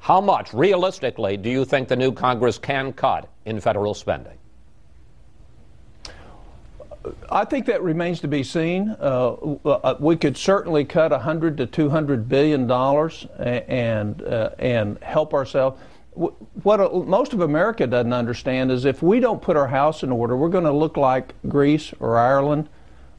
How much, realistically, do you think the new Congress can cut in federal spending? I think that remains to be seen. We could certainly cut $100 to $200 billion and help ourselves. What most of America doesn't understand is if we don't put our house in order, we're going to look like Greece or Ireland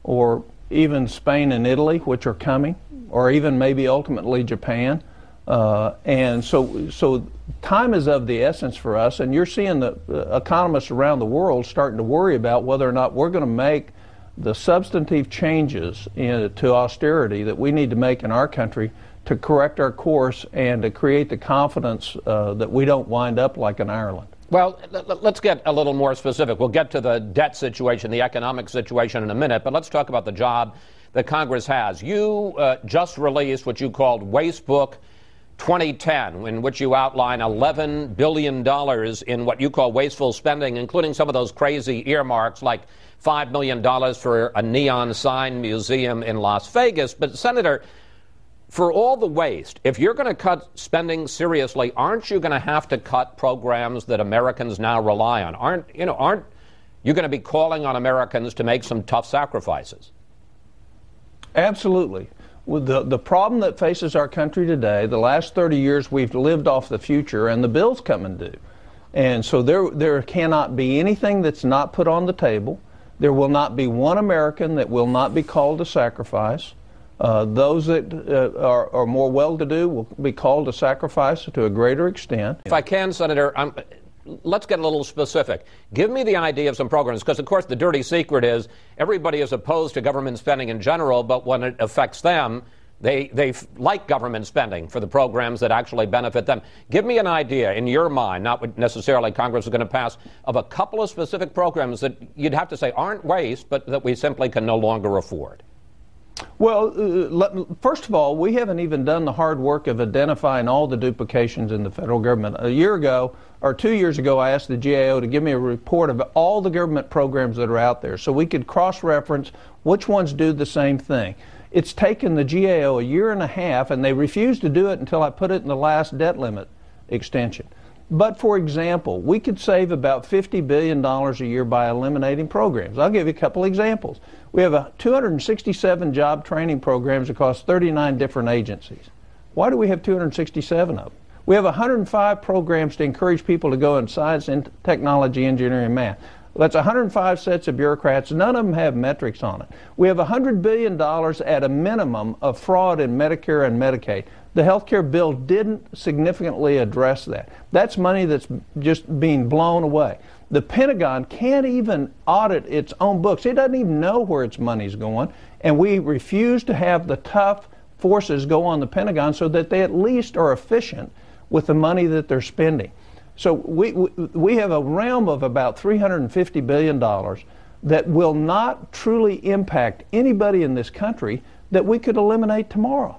or even Spain and Italy, which are coming, or even maybe ultimately Japan. And so time is of the essence for us, and you're seeing the economists around the world starting to worry about whether or not we're going to make the substantive changes to austerity that we need to make in our country to correct our course and to create the confidence that we don't wind up like in Ireland. Well, let's get a little more specific. We'll get to the debt situation, the economic situation in a minute, but let's talk about the job that Congress has. You just released what you called Waste Book 2010, in which you outline $11 billion in what you call wasteful spending, including some of those crazy earmarks like $5 million for a neon sign museum in Las Vegas. But, Senator, for all the waste, if you're going to cut spending seriously, aren't you going to have to cut programs that Americans now rely on? Aren't you going to be calling on Americans to make some tough sacrifices? Absolutely. With the problem that faces our country today, the last 30 years we've lived off the future, and the bills coming due. And so there cannot be anything that's not put on the table. There will not be one American that will not be called to sacrifice. Those that are more well-to-do will be called to sacrifice to a greater extent. If I can, Senator, let's get a little specific. Give me the idea of some programs, because, of course, the dirty secret is everybody is opposed to government spending in general, but when it affects them, they like government spending for the programs that actually benefit them. Give me an idea in your mind, not what necessarily Congress is going to pass, of a couple of specific programs that you'd have to say aren't waste, but that we simply can no longer afford. Well, first of all, we haven't even done the hard work of identifying all the duplications in the federal government. A year ago, or 2 years ago, I asked the GAO to give me a report of all the government programs that are out there so we could cross-reference which ones do the same thing. It's taken the GAO a year and a half, and they refused to do it until I put it in the last debt limit extension. But, for example, we could save about $50 billion a year by eliminating programs. I'll give you a couple examples. We have 267 job training programs across 39 different agencies. Why do we have 267 of them? We have 105 programs to encourage people to go in science, and technology, engineering, and math. That's 105 sets of bureaucrats. None of them have metrics on it. We have $100 billion at a minimum of fraud in Medicare and Medicaid. The health care bill didn't significantly address that. That's money that's just being blown away. The Pentagon can't even audit its own books. It doesn't even know where its money's going. And we refuse to have the tough forces go on the Pentagon so that they at least are efficient with the money that they're spending. So we have a realm of about $350 billion that will not truly impact anybody in this country that we could eliminate tomorrow.